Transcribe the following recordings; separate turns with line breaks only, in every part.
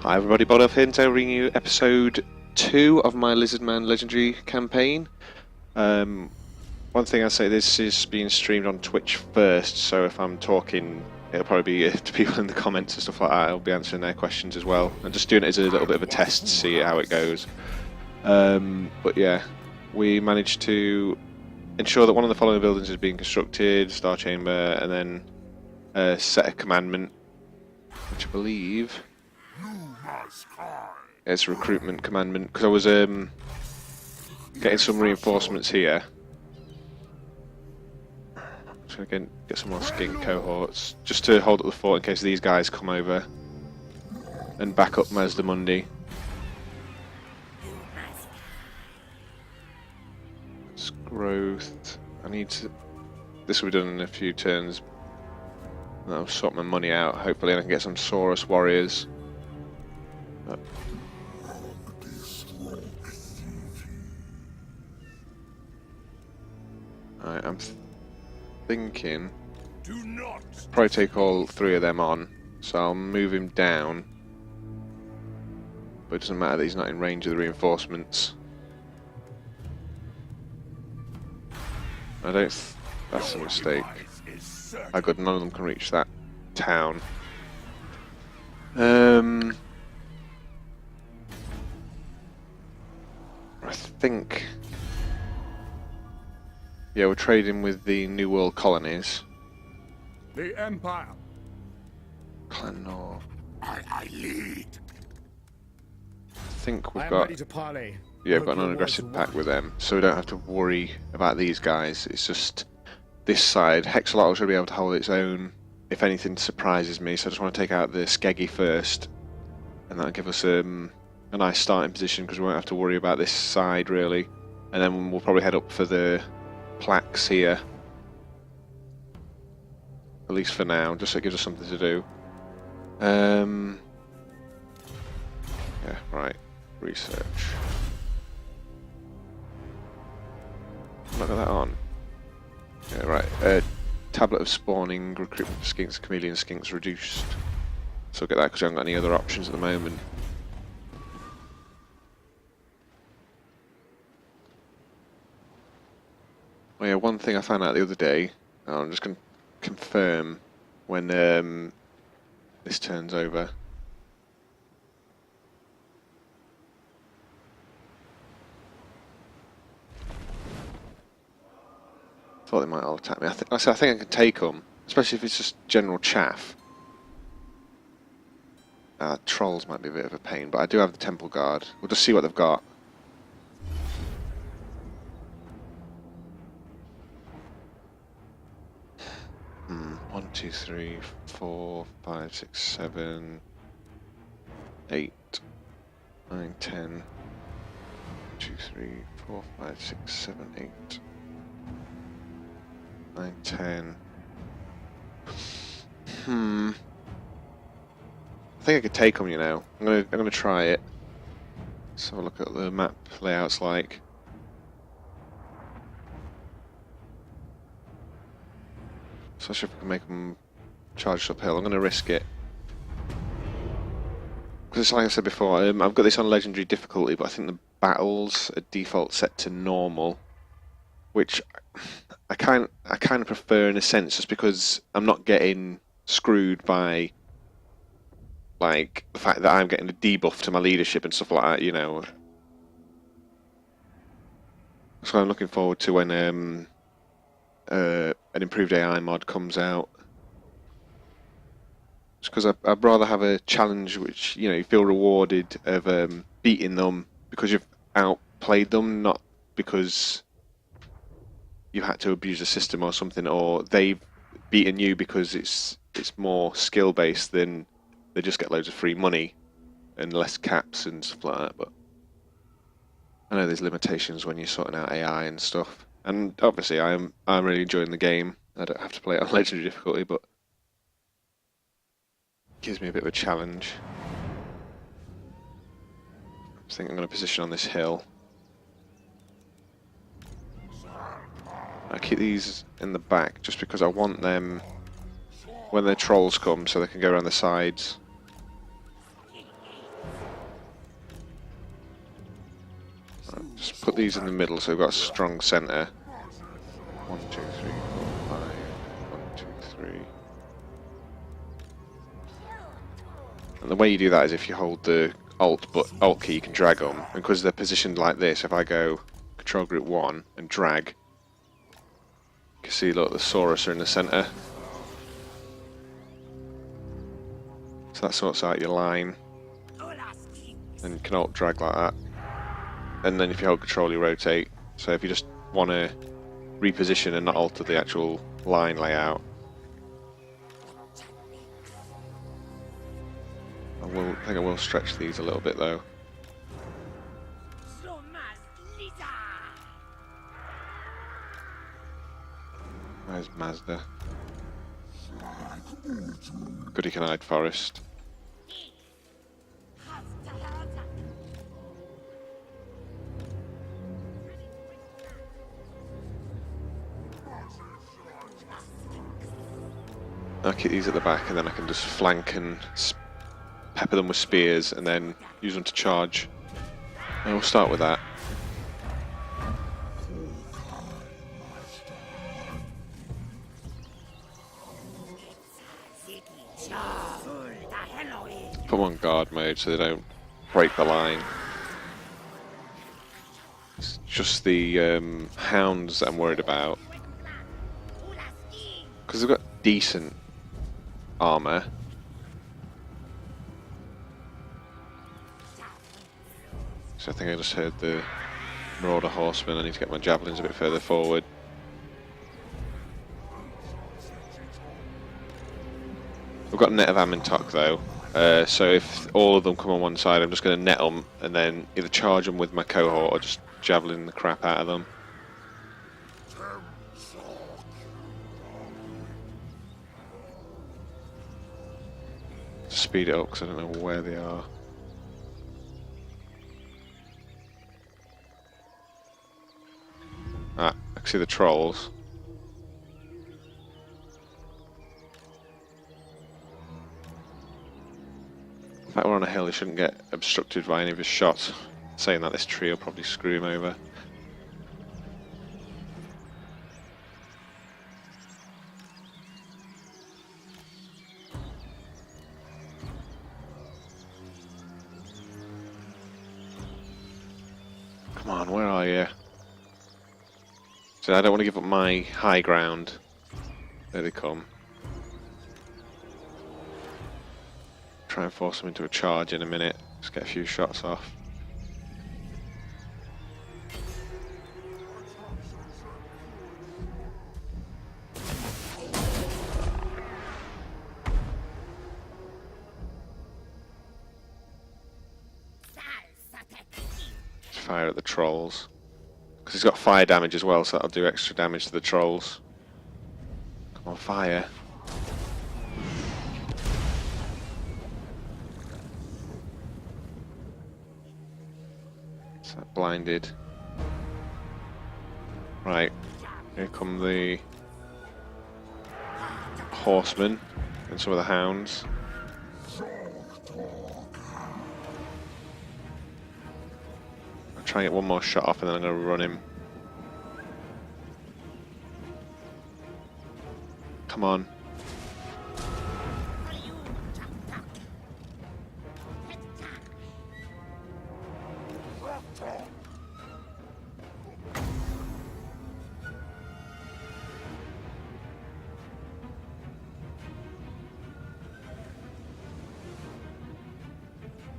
Hi everybody, Bodolf here, to bring you episode 2 of my Lizardmen Legendary campaign. One thing I'd say, this is being streamed on Twitch first, so if I'm talking, it'll probably be to people in the comments and stuff like that. I'll be answering their questions as well. I'm just doing it as a little bit of a test to see how it goes. But yeah, we managed to ensure that one of the following buildings is being constructed, Star Chamber, and then set a commandment, which I believe... it's a recruitment commandment, because I was getting some reinforcements here. So again, get some more Skeggi cohorts, just to hold up the fort in case these guys come over and back up Mazdamundi. It's growth. I need to. This will be done in a few turns. I'll sort my money out, hopefully, and I can get some Saurus warriors. I'm thinking probably take all 3 of them on, so I'll move him down. But it doesn't matter that he's not in range of the reinforcements. That's a mistake. Oh good, none of them can reach that town. I think... yeah, we're trading with the New World colonies.
The Empire.
Clan North.
I lead.
I think we've
I am
got...
ready to parley.
yeah, we've got an unaggressive pact with them, so we don't have to worry about these guys. It's just this side. Hexoatl should be able to hold its own if anything surprises me, so I just want to take out the Skeggi first, and that'll give us a nice starting position, because we won't have to worry about this side really. And then we'll probably head up for the plaques here, at least for now, just so it gives us something to do. Yeah, right, research. I've not got that on. Yeah, right, tablet of spawning, recruitment for skinks, chameleon skinks reduced. So I'll get that because I haven't got any other options at the moment. Oh yeah, one thing I found out the other day, I'm just going to confirm when this turns over. Thought they might all attack me. I think I can take them, especially if it's just general chaff. Trolls might be a bit of a pain, but I do have the Temple Guard. We'll just see what they've got. One, 2, 3, 4, 5, 6, 7, 8, 9, 10. 2, 3, 4, 5, 6, 7, 8, 9, 10. I think I could take them, you know. I'm gonna try it. Let's have a look at the map layouts like. Especially if we can make them charge uphill. I'm going to risk it. Because like I said before, I've got this on legendary difficulty, but I think the battles are default set to normal, which I kind of prefer in a sense, just because I'm not getting screwed by like the fact that I'm getting a debuff to my leadership and stuff like that, you know. So I'm looking forward to when an improved AI mod comes out. Just because I'd rather have a challenge which, you know, you feel rewarded of beating them because you've outplayed them, not because you had to abuse a system or something, or they've beaten you because it's more skill based than they just get loads of free money and less caps and stuff like that. But I know there's limitations when you're sorting out AI and stuff. And obviously I'm really enjoying the game. I don't have to play it on legendary difficulty, but it gives me a bit of a challenge. I think I'm going to position on this hill. I keep these in the back just because I want them when their trolls come so they can go around the sides. Just put these in the middle so we've got a strong centre. 1, 2, 3, 4, 5. 1, 2, 3. And the way you do that is if you hold the Alt key, you can drag them. And because they're positioned like this, if I go Control Group 1 and drag, you can see, look, the Saurus are in the centre. So that sorts out your line. And you can Alt drag like that. And then if you hold Control, you rotate. So if you just want to reposition and not alter the actual line layout. I think I will stretch these a little bit though. Where's Mazda? Good, he can hide forest. I'll keep these at the back and then I can just flank and pepper them with spears and then use them to charge. And we'll start with that. Put them on guard mode so they don't break the line. It's just the hounds that I'm worried about. Because they've got decent armour. So I think I just heard the Marauder Horseman. I need to get my javelins a bit further forward. We've got net of Amintok though, so if all of them come on one side, I'm just going to net them and then either charge them with my cohort or just javelin the crap out of them. Speed it up because I don't know where they are. Ah, I can see the trolls. In fact, we're on a hill, he shouldn't get obstructed by any of his shots. Saying that, this tree will probably screw him over. Come on, where are you? So I don't want to give up my high ground. There they come. Try and force them into a charge in a minute. Just get a few shots off. Fire at the trolls. Because he's got fire damage as well, so that'll do extra damage to the trolls. Come on, fire. Is that blinded? Right, here come the horsemen and some of the hounds. I'll try and get one more shot off and then I'm going to run him. Come on.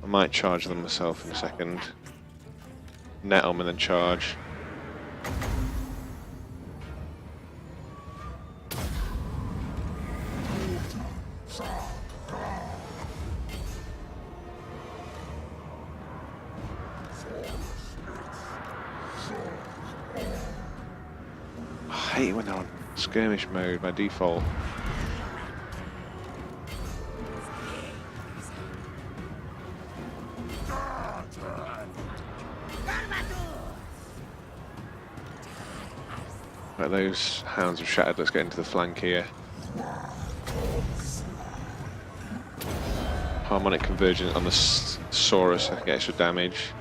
I might charge them myself in a second. Net them and then charge. I hate it when they're on skirmish mode by default. Right, those hounds have shattered. Let's get into the flank here. Harmonic convergence on the Saurus, I can get extra damage.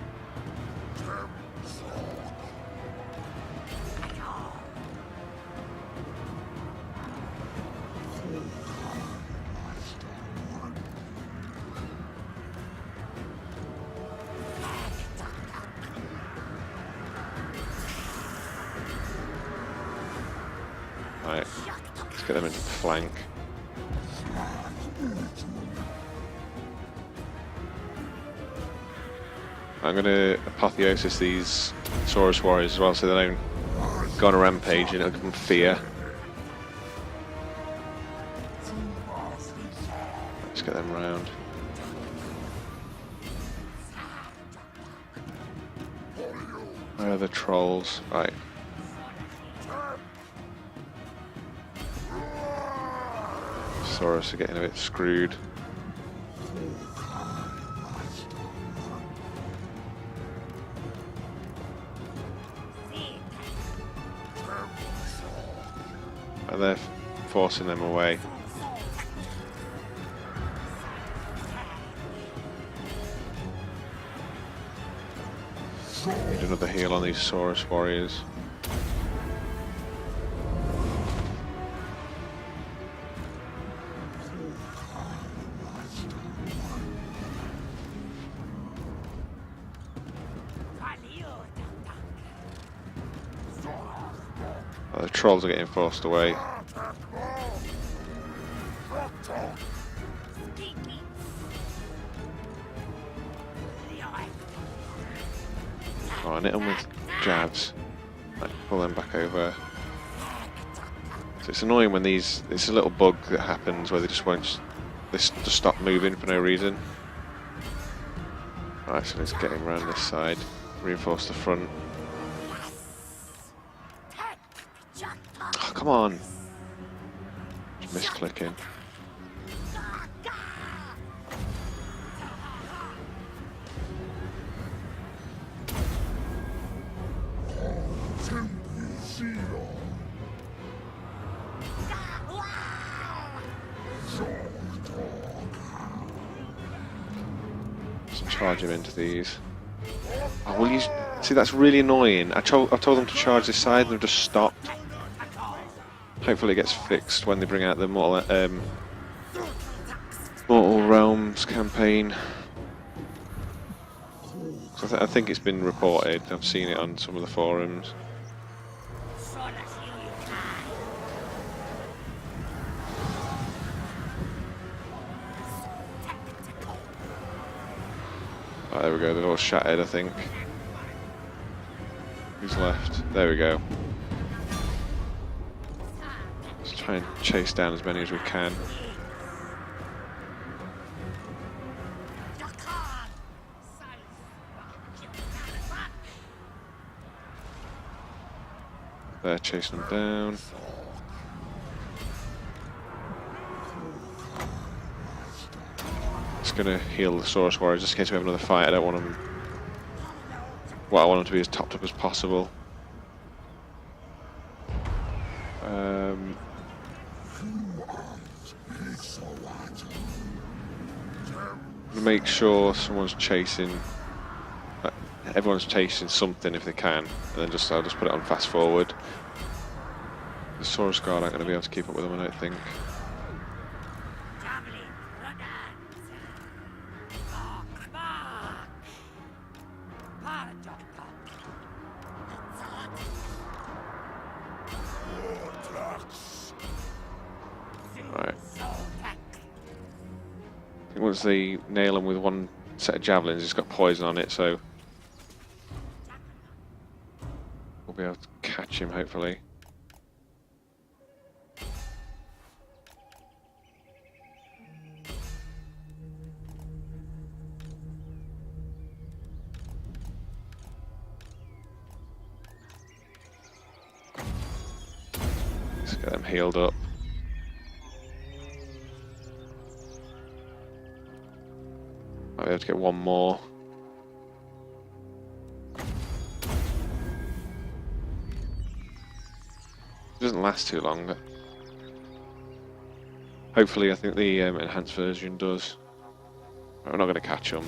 Let's get them into flank. I'm going to apotheosis these Saurus warriors as well, so they don't go on a rampage and it'll give them fear. Let's get them round. Where are the trolls? Right. Saurus are getting a bit screwed. And they're forcing them away. Need another heal on these Saurus warriors. Oh, the trolls are getting forced away. Oh, I hit them with jabs. Like, pull them back over. So it's annoying when these. It's a little bug that happens where they just won't. They just stop moving for no reason. Alright, so let's get him around this side. Reinforce the front. Oh, come on! Just misclicking. Just charge him into these. Oh, will you see? That's really annoying. I told them to charge this side, and they've just stopped. Hopefully, it gets fixed when they bring out the Mortal Realms campaign. So I think it's been reported. I've seen it on some of the forums. Oh, there we go, they're all shattered, I think. Who's left? There we go. Let's try and chase down as many as we can. They're chasing them down. Just gonna heal the Saurus warriors just in case we have another fight. I don't want them. Well, I want them to be as topped up as possible. Make sure someone's chasing. Everyone's chasing something if they can, and then I'll just put it on fast forward. The Saurus guard aren't going to be able to keep up with them, I don't think. Right. I think once they nail him with one set of javelins, it's got poison on it, so we'll be able to catch him, hopefully. Let's get them healed up. Might be able to get one more. It doesn't last too long, but hopefully I think the enhanced version does. We're not going to catch them.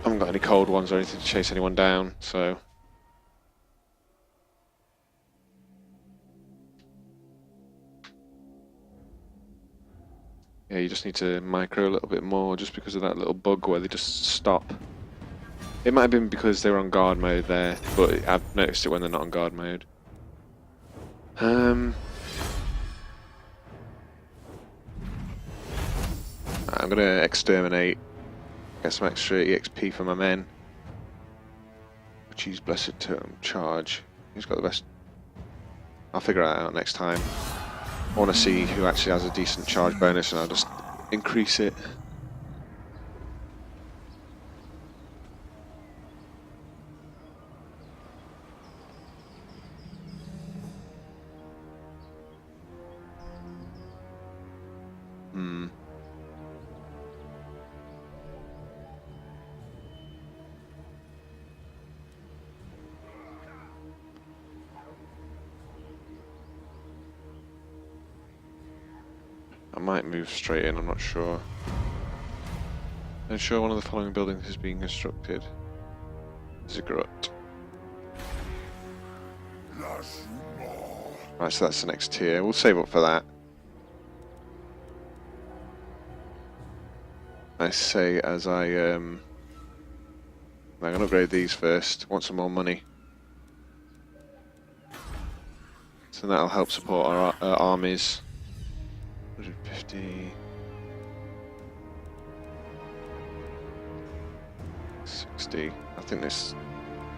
I haven't got any cold ones or anything to chase anyone down, so... Yeah, you just need to micro a little bit more just because of that little bug where they just stop. It might have been because they were on guard mode there, but I've noticed it when they're not on guard mode. I'm going to exterminate, get some extra EXP for my men. Choose Blessed Term, charge. Who's got the best? I'll figure that out next time. I want to see who actually has a decent charge bonus and I'll just increase it. I might move straight in, I'm not sure. Ensure one of the following buildings is being constructed. Ziggurat. Right, so that's the next tier. We'll save up for that. I say as I'm going to upgrade these first. Want some more money. So that'll help support our armies. 150... 60. I think this...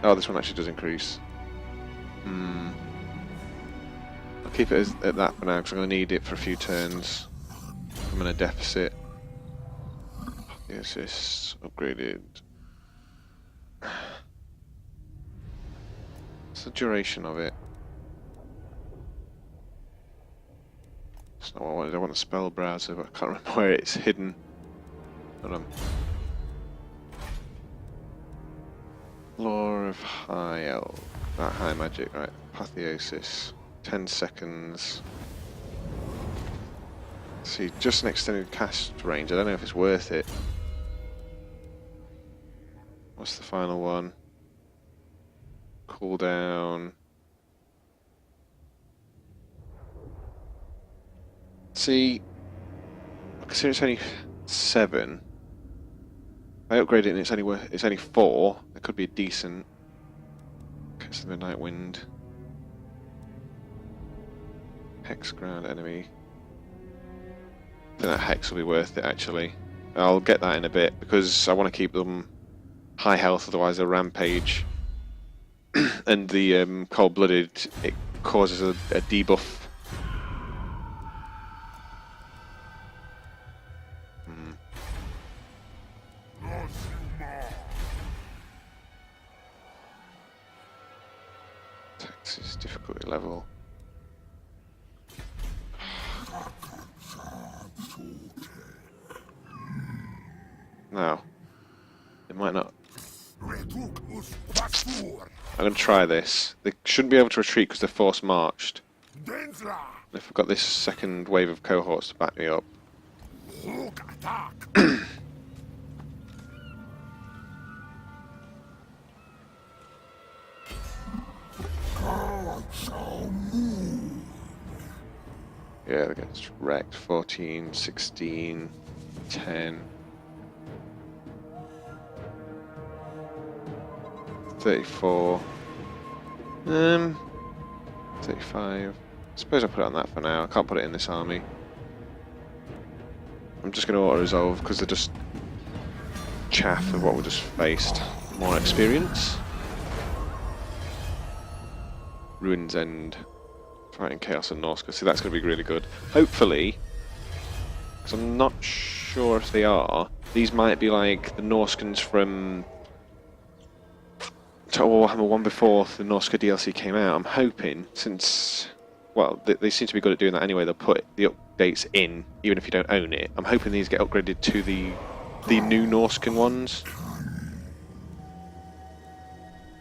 Oh, this one actually does increase. I'll keep it at that for now because I'm going to need it for a few turns. I'm in a deficit. Yes, this upgraded. What's the duration of it? That's not what I wanted. I want a spell browser, but I can't remember where it's hidden. Hold on. Law of High Elf. That high magic, right. Apotheosis. 10 seconds. See, just an extended cast range. I don't know if it's worth it. What's the final one? Cooldown. See, considering it's only 7. I upgrade it and it's only 4. It could be decent. Catch the Midnight Wind. Hex ground enemy. I think that hex will be worth it actually. I'll get that in a bit because I want to keep them high health, otherwise they'll rampage. And the cold-blooded, it causes a debuff. Texas difficulty level. No, it might not. I'm going to try this. They shouldn't be able to retreat because they're force marched. If I've got this second wave of cohorts to back me up. Yeah, they get wrecked. 14, 16, 10. 34. 35. I suppose I'll put it on that for now. I can't put it in this army. I'm just going to auto-resolve because they're just chaff of what we just faced. More experience. Ruin's End. Fighting Chaos and Norska. See, that's going to be really good. Hopefully, because I'm not sure if they are, these might be like the Norskans from Total Warhammer 1 before the Norska DLC came out. I'm hoping, since, well, they seem to be good at doing that anyway, they'll put the updates in, even if you don't own it. I'm hoping these get upgraded to the new Norskan ones.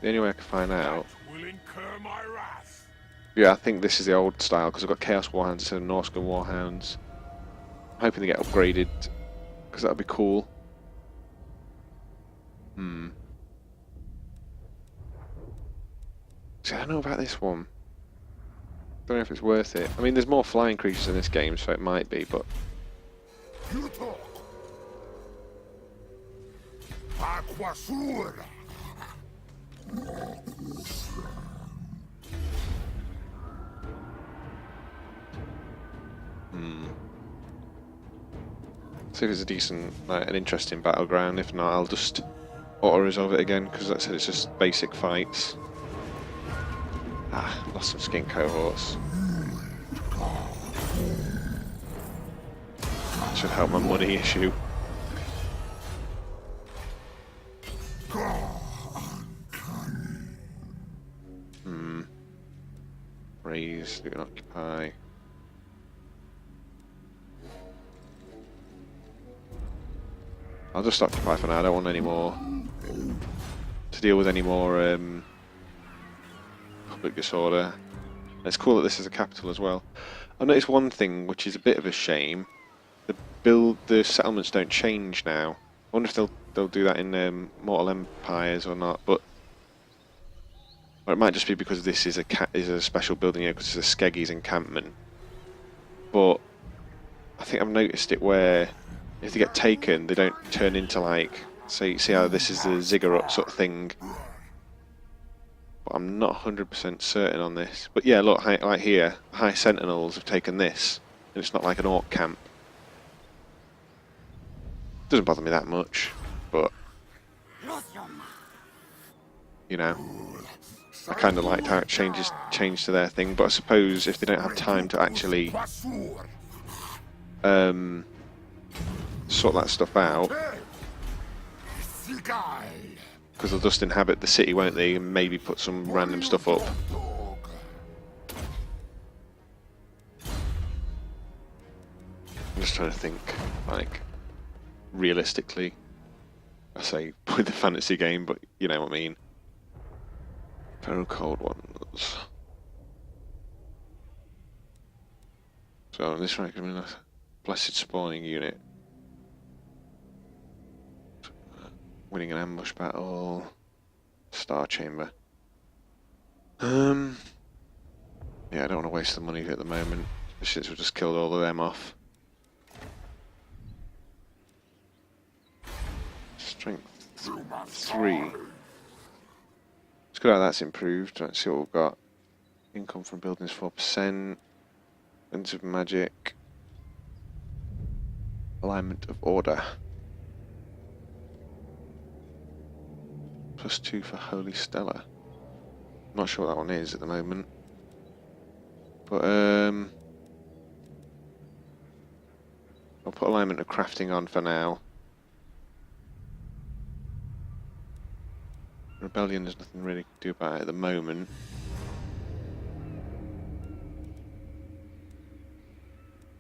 The only way I can find out. Yeah, I think this is the old style, because I've got Chaos Warhounds instead of Norskan Warhounds. I'm hoping they get upgraded, because that would be cool. See, I don't know about this one. Don't know if it's worth it. I mean, there's more flying creatures in this game, so it might be, but... See if it's a decent, like, an interesting battleground. If not, I'll just auto-resolve it again, because like I said, it's just basic fights. Ah, lost some skin cohorts. Should help my money issue. Raise, do not occupy. I'll just occupy for now. I don't want any more to deal with any more public disorder. It's cool that this is a capital as well. I noticed one thing which is a bit of a shame. The settlements don't change now. I wonder if they'll do that in Mortal Empires or not. But or it might just be because this is a special building here because it's a Skeggi's encampment. But I think I've noticed it where if they get taken, they don't turn into like, see how this is the ziggurat sort of thing. But I'm not 100% certain on this. But yeah, look, like here, High Sentinels have taken this, and it's not like an orc camp. Doesn't bother me that much, but you know, I kind of liked how it changed to their thing. But I suppose if they don't have time to actually sort that stuff out, because they'll just inhabit the city, won't they, and maybe put some random stuff up. I'm just trying to think, like, realistically. I say with the fantasy game, but you know what I mean. Feral Cold Ones. So on this rank, I mean, Blessed Spawning Unit. Winning an ambush battle. Star Chamber. Yeah, I don't want to waste the money at the moment, especially since we've just killed all of them off. Strength 3. It's good how that's improved. Let's see what we've got. Income from buildings 4%. Sense of magic. Alignment of order. +2 for Holy Stellar. I'm not sure what that one is at the moment. But I'll put alignment of crafting on for now. Rebellion, there's nothing really to do about it at the moment.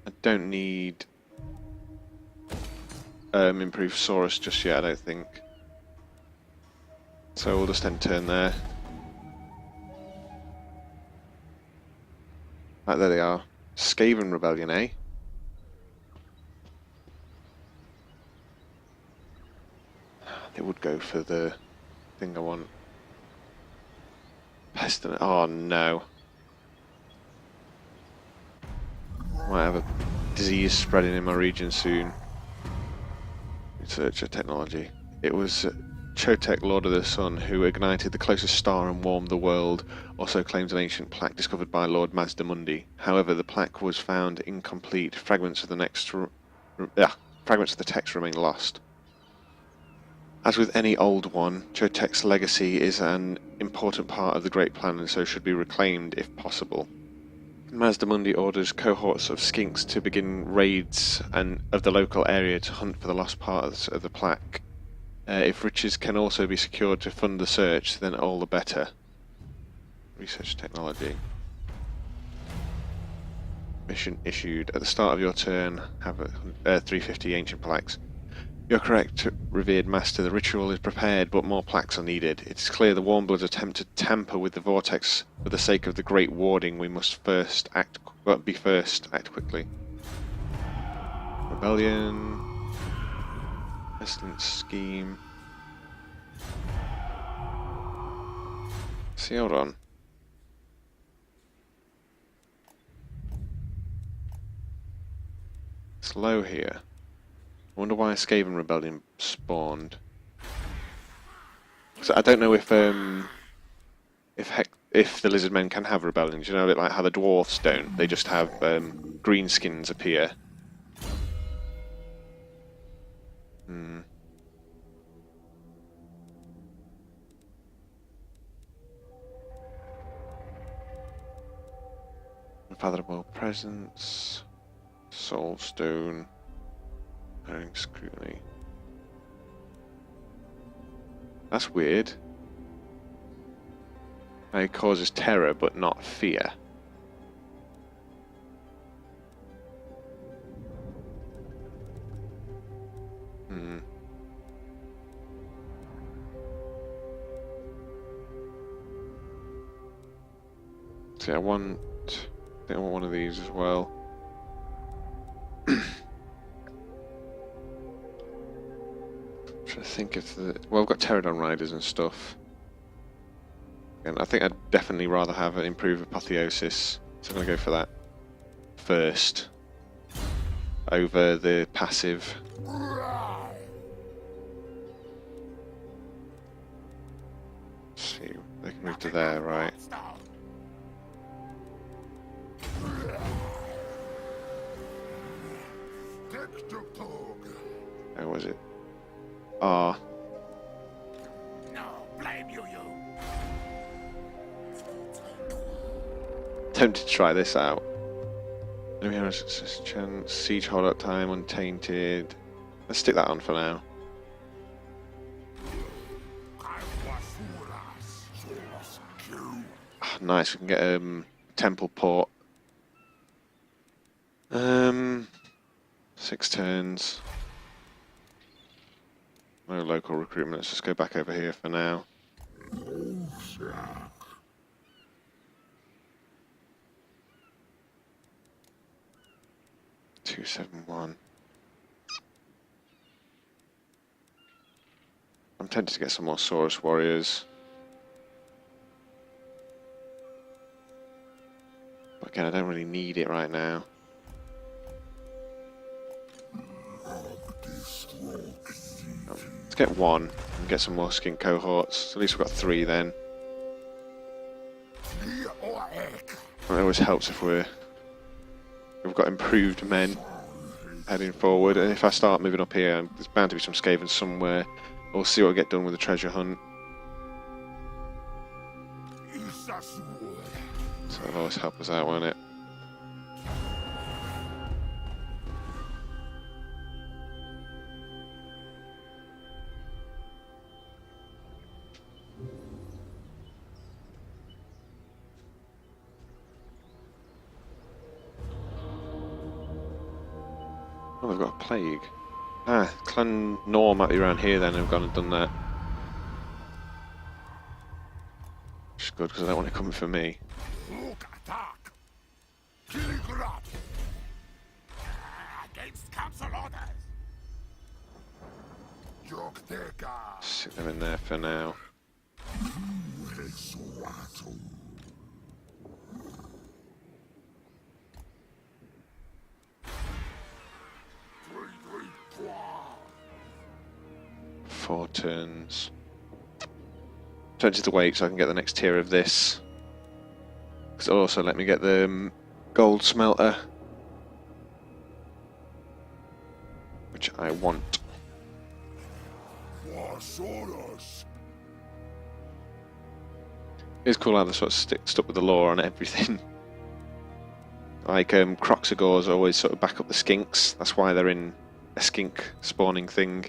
I don't need improved Saurus just yet, I don't think. So we'll just end turn there. Right, there they are. Skaven Rebellion, eh? They would go for the thing I want. Pestilence. Oh no. Might have a disease spreading in my region soon. Research of technology. It was Chotek, Lord of the Sun, who ignited the closest star and warmed the world. Also claims an ancient plaque discovered by Lord Mazdamundi. However, the plaque was found incomplete. Fragments of the text remain lost. As with any old one, Chotek's legacy is an important part of the Great Plan and so should be reclaimed if possible. Mazdamundi orders cohorts of skinks to begin raids of the local area to hunt for the lost parts of the plaque. If riches can also be secured to fund the search, then all the better. Research technology. Mission issued. At the start of your turn, have 350 ancient plaques. You're correct, revered master. The ritual is prepared, but more plaques are needed. It is clear the Warmbloods attempt to tamper with the vortex for the sake of the great warding. We must act quickly. Rebellion. Pestilence scheme. See, hold on. It's low here. I wonder why a Skaven Rebellion spawned. So I don't know if the Lizardmen can have rebellions. You know, a bit like how the dwarfs don't. They just have greenskins appear. Hmm. Unfathomable presence. Soul stone. Bearing scrutiny. That's weird. It causes terror, but not fear. Hmm. See, I want one of these as well. Trying to think if well, I've got pterodon riders and stuff. And I think I'd definitely rather have an improved apotheosis, so I'm going to go for that first over the passive. Let's see, they can move to there, right? How was it? Ah.
No, blame you.
Tempted to try this out. Enemy has success chance, siege holdup time, untainted. Let's stick that on for now. Ah, nice, we can get temple port. 6 turns. No local recruitment, let's just go back over here for now. 271. I'm tempted to get some more Saurus warriors. But again, I don't really need it right now. Let's get one and get some more skin cohorts. So at least we've got 3 then. It always helps if we've got improved men heading forward, and if I start moving up here, there's bound to be some Skavens somewhere. We'll see what I get done with the treasure hunt. So that'll always help us out, won't it? Oh, they've got a plague. Ah, Clan Nor might be around here then, I've gone and done that. Which is good, because I don't want it coming for me.
Attack! Killing grab! Against council orders!
Stick them in there for now.
Hexoatl.
4 turns. Tempted to wait so I can get the next tier of this. Because it'll also let me get the gold smelter. Which I want. It's cool how they sort of stuck with the lore on everything. Like Croxagores always sort of back up the skinks. That's why they're in a skink spawning thing.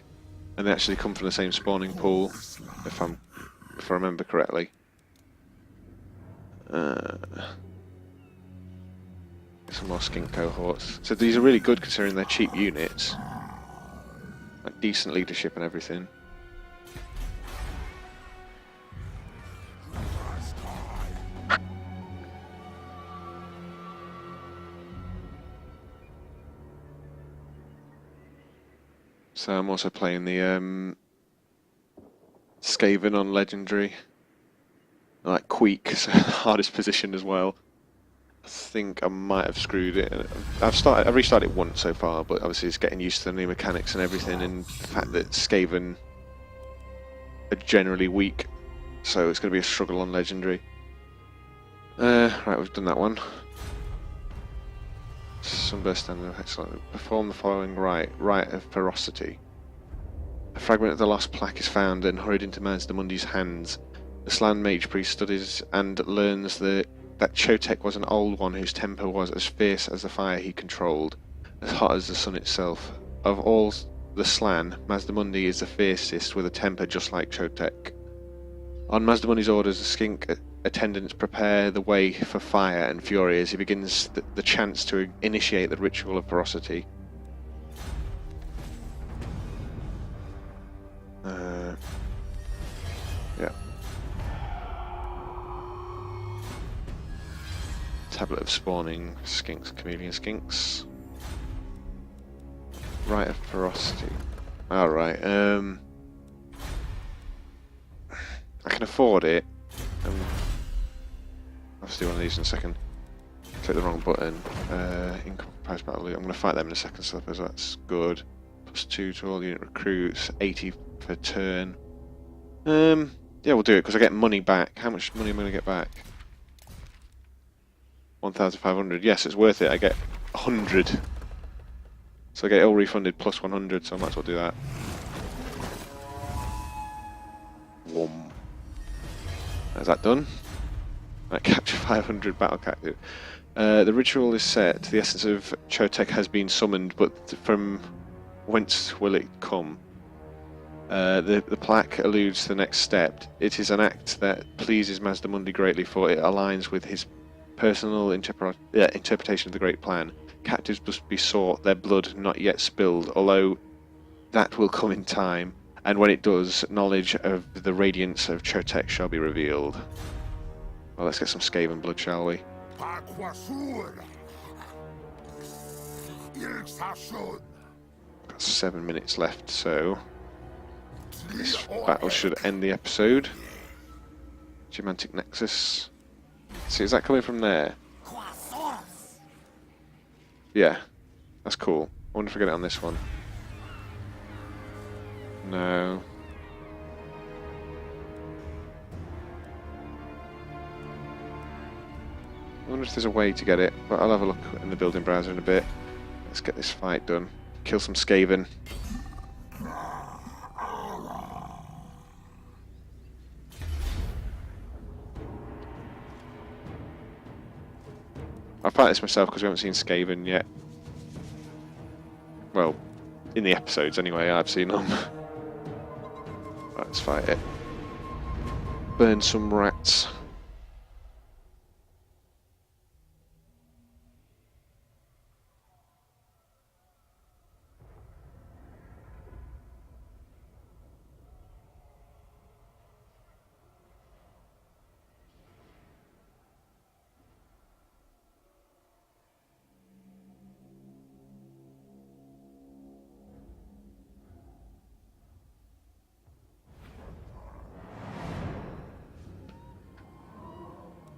And they actually come from the same spawning pool, if I remember correctly. Some more skink cohorts. So these are really good considering they're cheap units. Like decent leadership and everything. So I'm also playing the Skaven on Legendary. I like Queek, so hardest position as well. I think I might have screwed it. I've restarted it once so far, but obviously it's getting used to the new mechanics and everything, and the fact that Skaven are generally weak, so it's going to be a struggle on Legendary. Right, we've done that one. Sunburst standard of Hexoatl. Perform the following rite of ferocity. fragment of the lost plaque is found and hurried into Mazdamundi's hands. The Slan Mage Priest studies and learns that Chotek was an old one whose temper was as fierce as the fire he controlled, as hot as the sun itself. Of all the Slan, Mazdamundi is the fiercest, with a temper just like Chotek. On Mazdamundi's orders, the skink attendants prepare the way for fire and fury as he begins the chance to initiate the ritual of ferocity. Yeah. Tablet of spawning skinks, chameleon skinks. Rite of ferocity. Alright, I can afford it. I'll just do one of these in a second. Click the wrong button. Income price battle. I'm going to fight them in a second, so that's good. +2 to all unit recruits, 80 per turn. Yeah, we'll do it because I get money back. How much money am I going to get back? 1,500. Yes, it's worth it. I get 100. So I get it all refunded plus 100, so I might as well do that. Whoom. Is that done? Right, capture 500 battle cactus. The ritual is set. The essence of Chotek has been summoned, but from whence will it come? The plaque alludes to the next step. It is an act that pleases Mazdamundi greatly, for it aligns with his personal interpretation of the great plan. Captives must be sought, their blood not yet spilled, although that will come in time, and when it does, knowledge of the radiance of Chotek shall be revealed. Well, let's get some Skaven blood, shall we? Got 7 minutes left, so this battle should end the episode. Geomantic Nexus. See, is that coming from there? Yeah, that's cool. I wonder if I get it on this one. No. I wonder if there's a way to get it, but I'll have a look in the building browser in a bit. Let's get this fight done. Kill some Skaven. I'll fight this myself because we haven't seen Skaven yet. Well, in the episodes anyway, I've seen them. Right, let's fight it. Burn some rats.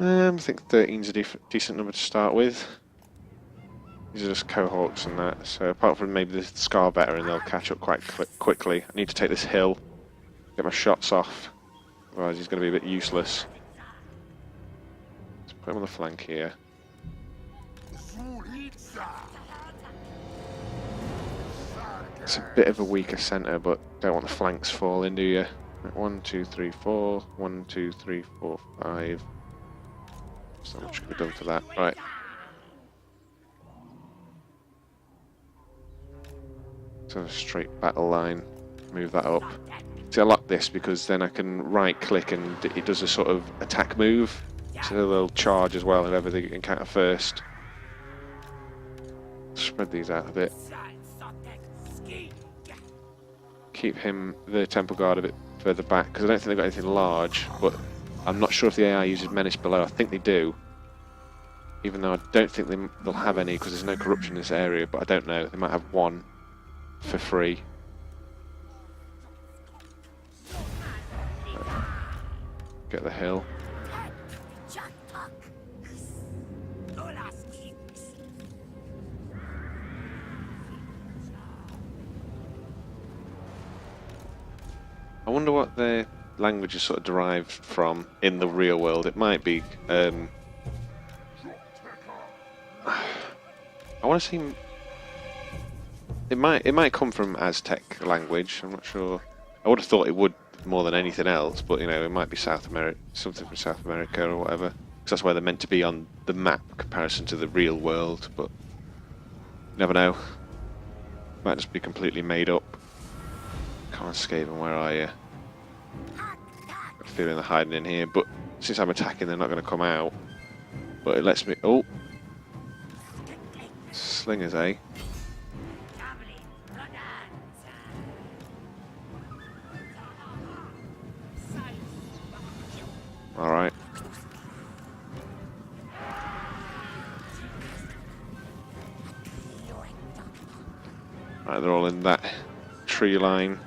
I think 13's a decent number to start with. These are just cohorts and that, so apart from maybe the Scar veteran, they'll catch up quite quickly. I need to take this hill, get my shots off, otherwise he's going to be a bit useless. Let's put him on the flank here. It's a bit of a weaker centre, but don't want the flanks falling, do you? 1, 2, 3, 4. 1, 2, 3, 4, 5. So much could be done for that. Right. So a straight battle line. Move that up. See, I like this because then I can right click and it does a sort of attack move. So they'll charge as well, whoever they encounter first. Spread these out a bit. Keep him, the Temple Guard, a bit further back because I don't think they've got anything large, but I'm not sure if the AI uses Menace below. I think they do. Even though I don't think they'll have any because there's no corruption in this area, but I don't know. They might have one for free. Get the hill. I wonder what their language is sort of derived from in the real world. It might be. I want to see. It might come from Aztec language. I'm not sure. I would have thought it would more than anything else, but you know, it might be South America, something from South America or whatever, because that's where they're meant to be on the map comparison to the real world. But you never know. Might just be completely made up. Come on, Skaven, where are you? Got a feeling they're hiding in here, but since I'm attacking, they're not going to come out. But it lets me. Oh, slingers, eh? All right. Right, they're all in that tree line.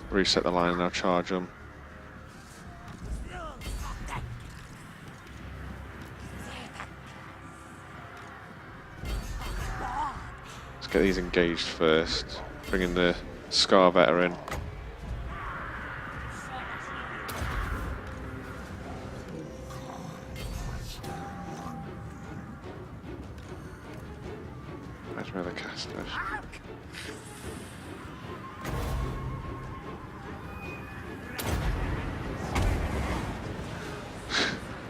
Reset the line and I'll charge them. Let's get these engaged first. Bring in the Scar Veteran. Where's my other casters?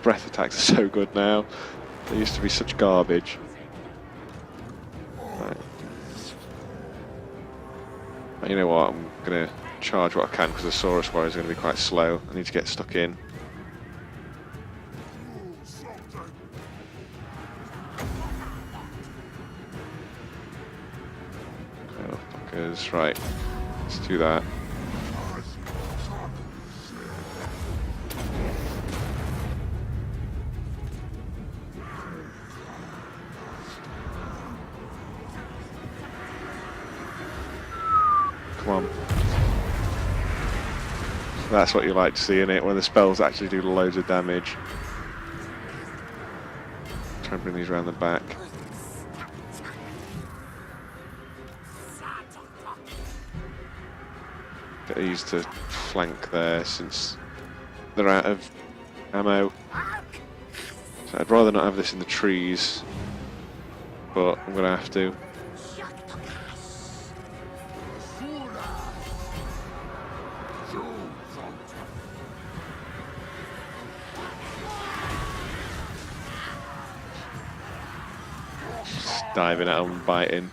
Breath attacks are so good now. They used to be such garbage. Right. You know what? I'm gonna charge what I can because the Saurus Warrior is going to be quite slow. I need to get stuck in. Oh, fuckers. Right. Let's do that. Come on. That's what you like to see in it, when the spells actually do loads of damage. Try and bring these around the back. Get these to flank there since they're out of ammo. So I'd rather not have this in the trees, but I'm going to have to. Diving at them, biting.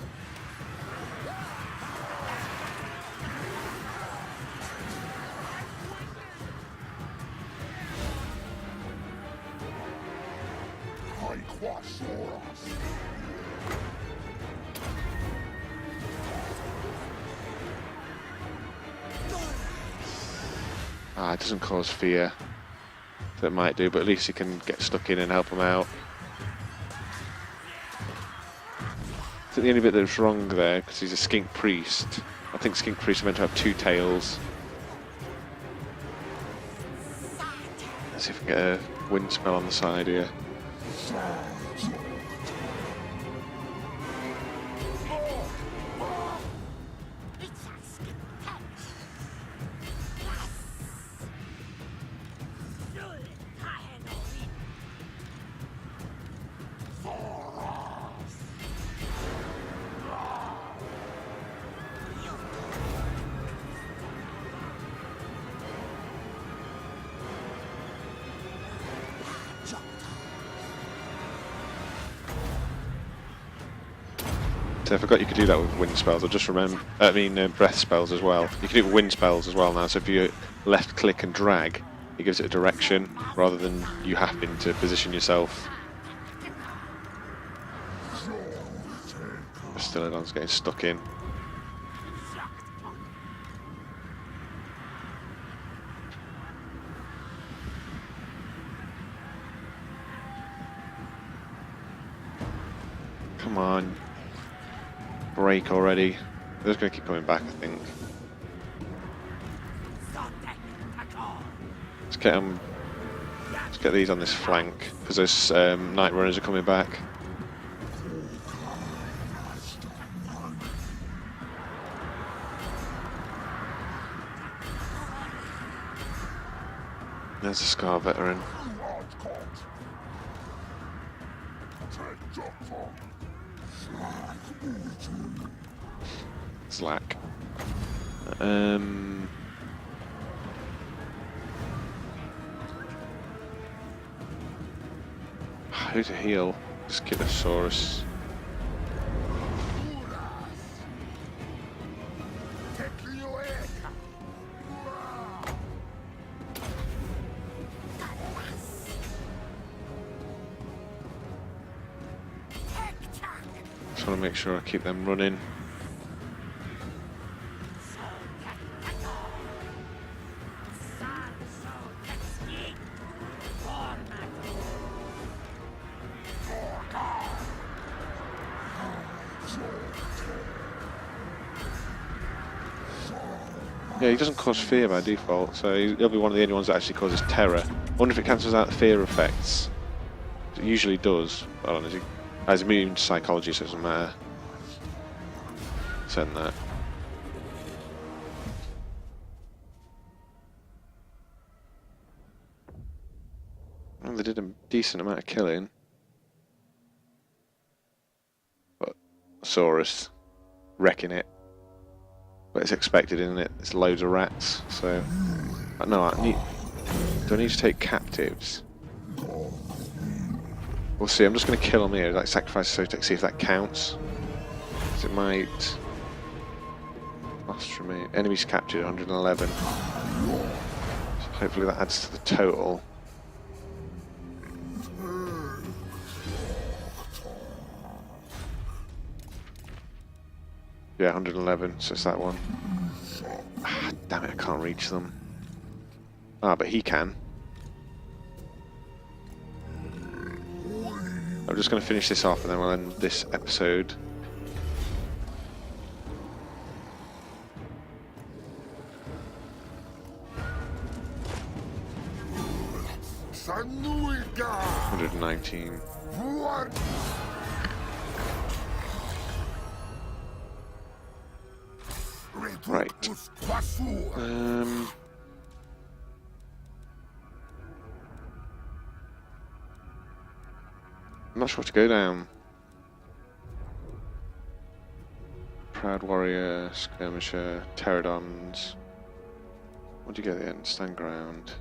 It doesn't cause fear. That might do, but at least you can get stuck in and help them out. I think the only bit that's wrong there, because he's a skink priest. I think skink priests are meant to have 2 tails. Let's see if we can get a wind spell on the side here. So I forgot you could do that with wind spells. I just remember. Breath spells as well. You can do it with wind spells as well now. So if you left click and drag, it gives it a direction rather than you having to position yourself. Stiladon's getting stuck in. Come on. Break already. They're just going to keep coming back, I think. Let's get them. Let's get these on this flank because those night runners are coming back. There's a Scar Veteran. Slack. How to heal? Skittosaurus. Just want to make sure I keep them running. Yeah, he doesn't cause fear by default, so he'll be one of the only ones that actually causes terror. I wonder if it cancels out fear effects. It usually does. I don't know. He has immune to psychology, so it doesn't matter. Send that. Well, they did a decent amount of killing. But Saurus wrecking it. But it's expected, isn't it? It's loads of rats, so... No, do I need to take captives? We'll see, I'm just going to kill them here, like sacrifice a Sotek, see if that counts. Because it might... Lost from me. Enemies captured, 111. So hopefully that adds to the total. Yeah, 111, so it's that one. Ah, damn it, I can't reach them. Ah, but he can. I'm just going to finish this off and then we'll end this episode.
Sanuiga!
119. Right. I'm not sure what to go down. Proud Warrior, Skirmisher, Pterodons. What do you get at the end? Stand ground.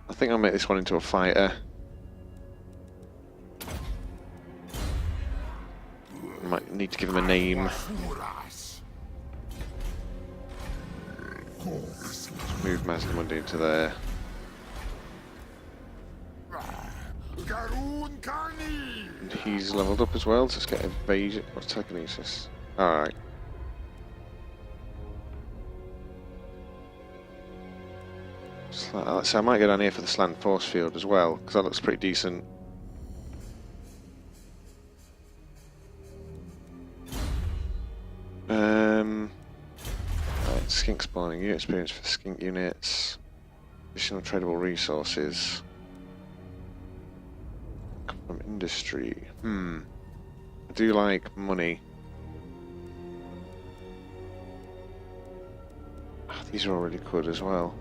I think I'll make this one into a fighter. I might need to give him a name. Let's move Mazdamundi into there. And he's leveled up as well, so let's get evasion. What's telekinesis? Alright. So I might go down here for the slant force field as well, because that looks pretty decent. Right, skink spawning, unit experience for skink units, additional tradable resources from industry. I do like money. These are all really good as well.